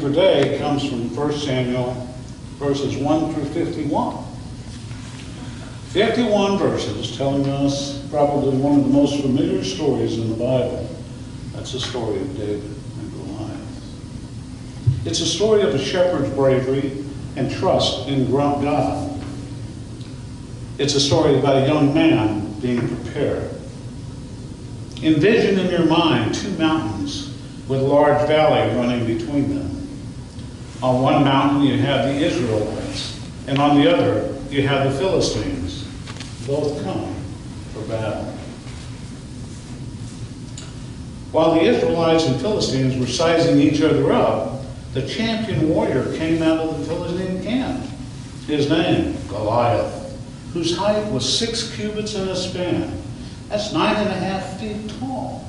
for today comes from 1 Samuel verses 1 through 51. 51 verses telling us probably one of the most familiar stories in the Bible. That's the story of David and Goliath. It's a story of a shepherd's bravery and trust in God. It's a story about a young man being prepared. Envision in your mind two mountains with a large valley running between them. On one mountain you have the Israelites, and on the other you have the Philistines, both coming for battle. While the Israelites and Philistines were sizing each other up, the champion warrior came out of the Philistine camp. His name, Goliath, whose height was 6 cubits and a span. That's 9.5 feet tall.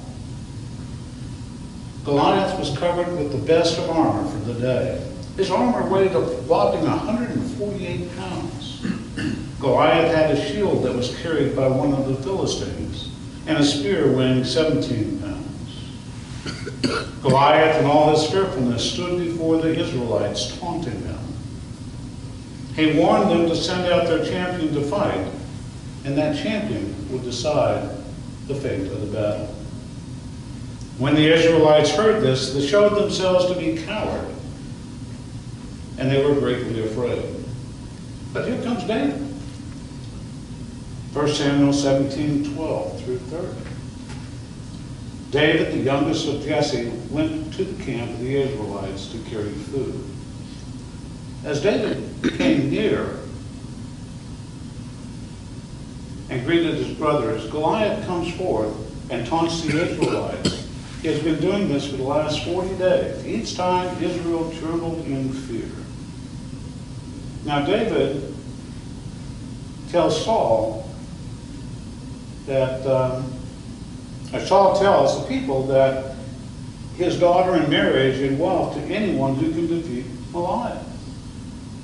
Goliath was covered with the best of armor for the day. His armor weighed a whopping 148 pounds. Goliath had a shield that was carried by one of the Philistines, and a spear weighing 17 pounds. Goliath, in all his fearfulness, stood before the Israelites, taunting them. He warned them to send out their champion to fight, and that champion would decide the fate of the battle. When the Israelites heard this, they showed themselves to be coward, and they were greatly afraid. But here comes David. 1 Samuel 17:12 through 30. David, the youngest of Jesse, went to the camp of the Israelites to carry food. As David came near and greeted his brothers, Goliath comes forth and taunts the Israelites. He has been doing this for the last 40 days. Each time Israel trembled in fear. Now David tells Saul that, Saul tells the people that his daughter in marriage and wealth to anyone who can defeat Goliath.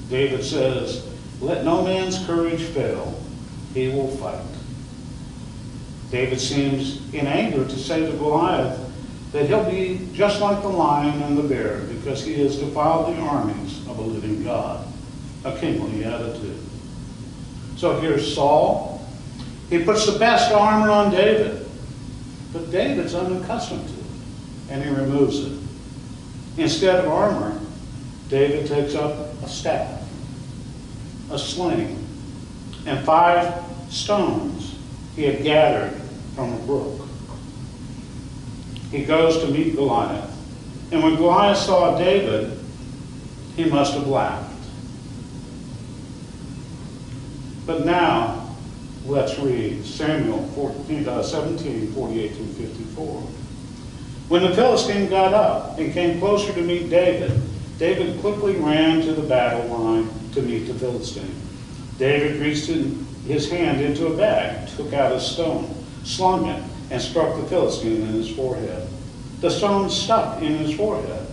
David says, "Let no man's courage fail. He will fight." David seems in anger to say to Goliath that he'll be just like the lion and the bear because he has defiled the armies of a living God. A kingly attitude. So here's Saul. He puts the best armor on David. But David's unaccustomed to it, and he removes it. Instead of armor, David takes up a staff, a sling, and 5 stones he had gathered from a brook. He goes to meet Goliath. And when Goliath saw David, he must have laughed. But now, let's read Samuel 17:48 through 54. When the Philistine got up and came closer to meet David, David quickly ran to the battle line to meet the Philistine. David reached his hand into a bag, took out a stone, slung it, and struck the Philistine in his forehead. The stone stuck in his forehead,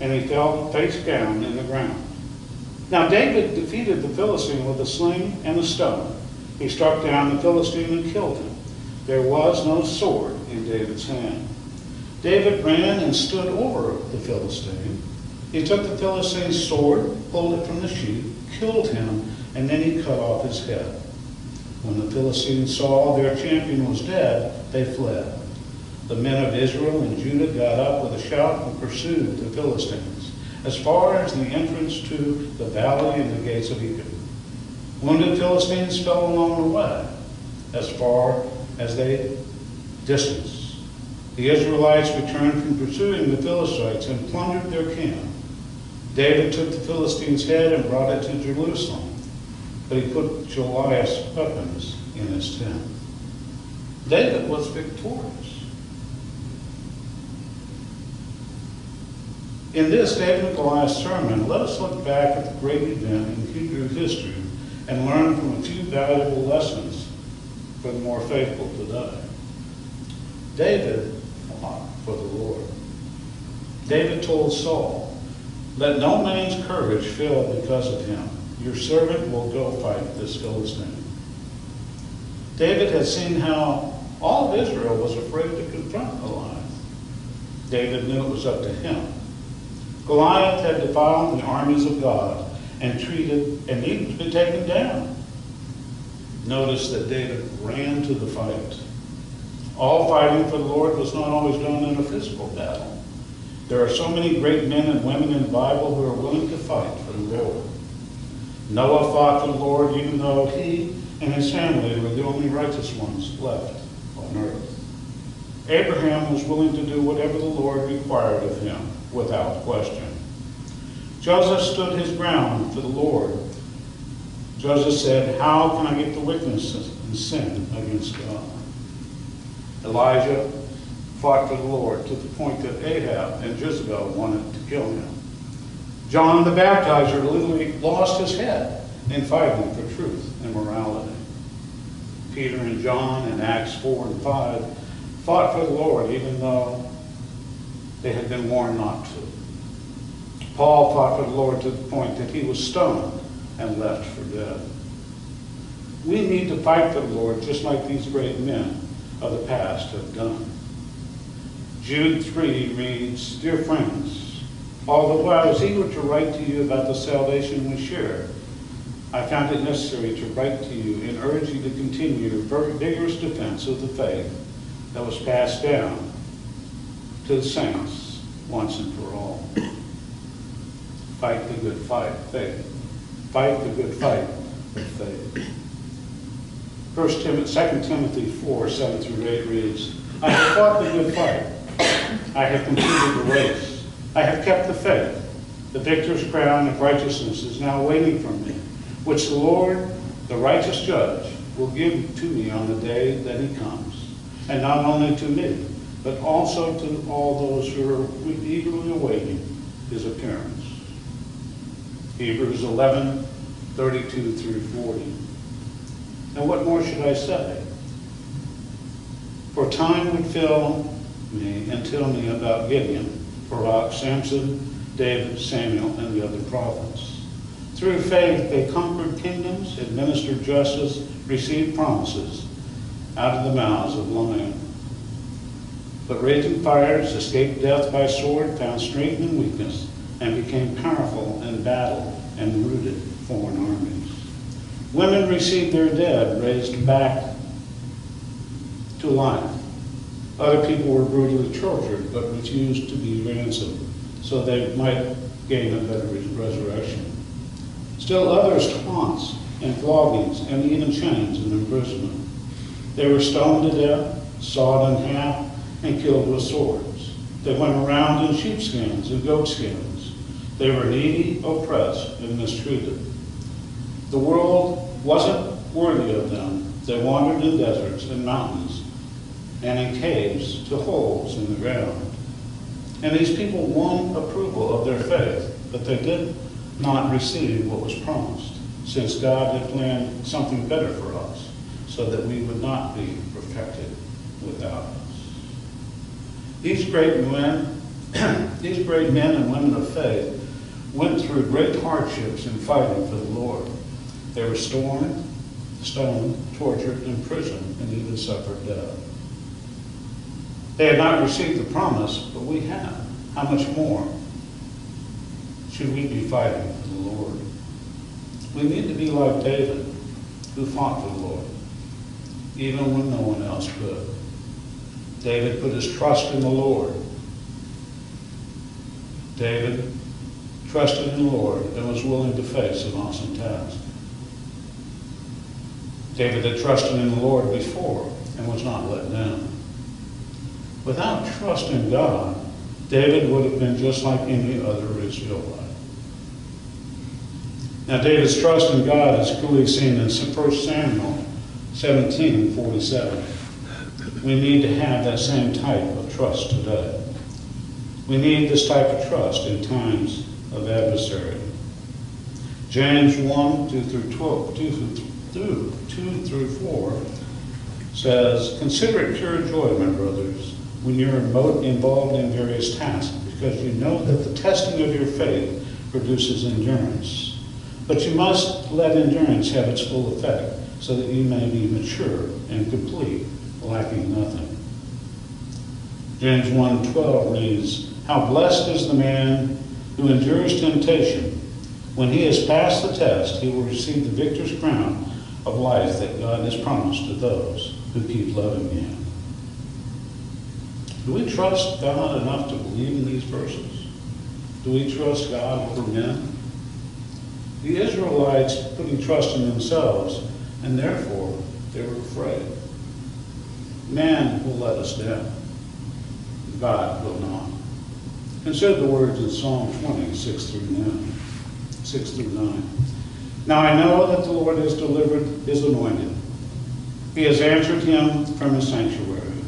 and he fell face down in the ground. Now David defeated the Philistine with a sling and a stone. He struck down the Philistine and killed him. There was no sword in David's hand. David ran and stood over the Philistine. He took the Philistine's sword, pulled it from the sheath, killed him, and then he cut off his head. When the Philistines saw their champion was dead, they fled. The men of Israel and Judah got up with a shout and pursued the Philistines as far as the entrance to the valley and the gates of Ekron. Wounded Philistines fell along the way as far as they distance. The Israelites returned from pursuing the Philistines and plundered their camp. David took the Philistine's head and brought it to Jerusalem, but he put Goliath's weapons in his tent. David was victorious. In this David and Goliath sermon, let us look back at the great event in Hebrew history and learn from a few valuable lessons for the more faithful today. David fought for the Lord. David told Saul, "Let no man's courage fail because of him. Your servant will go fight this Philistine." David had seen how all of Israel was afraid to confront Goliath. David knew it was up to him. Goliath had defiled the armies of God and needed to be taken down. Notice that David ran to the fight. All fighting for the Lord was not always done in a physical battle. There are so many great men and women in the Bible who are willing to fight for the Lord. Noah fought for the Lord even though he and his family were the only righteous ones left on earth. Abraham was willing to do whatever the Lord required of him without question. Joseph stood his ground for the Lord. Joseph said, "How can I get the witness and sin against God?" Elijah fought for the Lord to the point that Ahab and Jezebel wanted to kill him. John the Baptizer literally lost his head in fighting for truth and morality. Peter and John in Acts 4 and 5 fought for the Lord even though they had been warned not to. Paul fought for the Lord to the point that he was stoned and left for dead. We need to fight for the Lord just like these great men of the past have done. Jude 3 reads, "Dear friends, although I was eager to write to you about the salvation we share, I found it necessary to write to you and urge you to continue your vigorous defense of the faith that was passed down to the saints once and for all." Fight the good fight, faith. Fight the good fight with faith. 2 Timothy 4, 7 through 8 reads, "I have fought the good fight. I have completed the race. I have kept the faith. The victor's crown of righteousness is now waiting for me, which the Lord, the righteous judge, will give to me on the day that he comes. And not only to me, but also to all those who are eagerly awaiting his appearance." Hebrews 11, 32 through 40. Now what more should I say? For time would fill me and tell me about Gideon, Barak, Samson, David, Samuel, and the other prophets. Through faith they conquered kingdoms, administered justice, received promises out of the mouths of lions. But raging fires, escaped death by sword, found strength in weakness, and became powerful in battle and routed foreign armies. Women received their dead raised back to life. Other people were brutally tortured but refused to be ransomed so they might gain a better resurrection. Still others taunts and floggings and even chains and imprisonment. They were stoned to death, sawed in half, and killed with swords. They went around in sheepskins and goatskins. They were needy, oppressed, and mistreated. The world wasn't worthy of them. They wandered in deserts and mountains and in caves to holes in the ground. And these people won approval of their faith, but they did not receive what was promised, since God had planned something better for us, so that we would not be perfected without us. These great men and women of faith went through great hardships in fighting for the Lord. They were stoned, tortured, imprisoned, and even suffered death. They had not received the promise, but we have. How much more should we be fighting for the Lord? We need to be like David, who fought for the Lord, even when no one else could. David put his trust in the Lord. David trusted in the Lord and was willing to face an awesome task. David had trusted in the Lord before and was not let down. Without trust in God, David would have been just like any other Israelite. Now, David's trust in God is clearly seen in 1 Samuel 17:47. We need to have that same type of trust today. We need this type of trust in times of adversary. James 1, 2 through 4 says, "Consider it pure joy, my brothers, when you're involved in various tasks, because you know that the testing of your faith produces endurance. But you must let endurance have its full effect, so that you may be mature and complete, lacking nothing." James 1:12 reads, "How blessed is the man who endures temptation. When he has passed the test, he will receive the victor's crown of life that God has promised to those who keep loving him. Do we trust God enough to believe in these verses? Do we trust God over men? The Israelites putting trust in themselves, and therefore they were afraid. Man will let us down. God will not. Consider the words in Psalm 20, 6 through 9. Now I know that the Lord has delivered his anointed. He has answered him from his sanctuary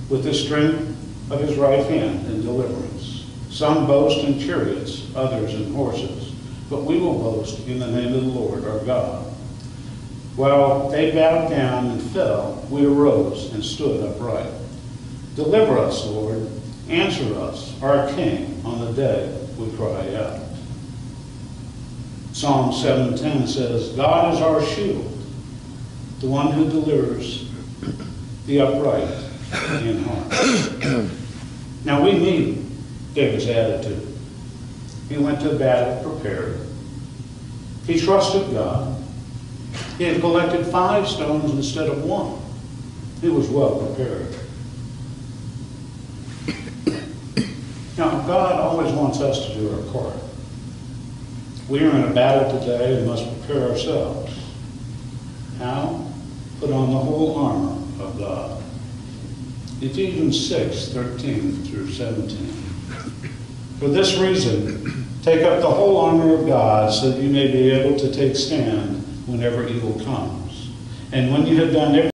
with the strength of his right hand in deliverance. Some boast in chariots, others in horses, but we will boast in the name of the Lord our God. While they bowed down and fell, we arose and stood upright. Deliver us, Lord. Answer us, our King, on the day we cry out. Psalm 7:10 says, God is our shield, the one who delivers the upright in heart. Now we need David's attitude. He went to battle prepared. He trusted God. He had collected 5 stones instead of 1. He was well prepared. Now, God always wants us to do our part. We are in a battle today and must prepare ourselves. How? Put on the whole armor of God. Ephesians 6, 13 through 17. For this reason, take up the whole armor of God so that you may be able to take stand whenever evil comes. And when you have done everything,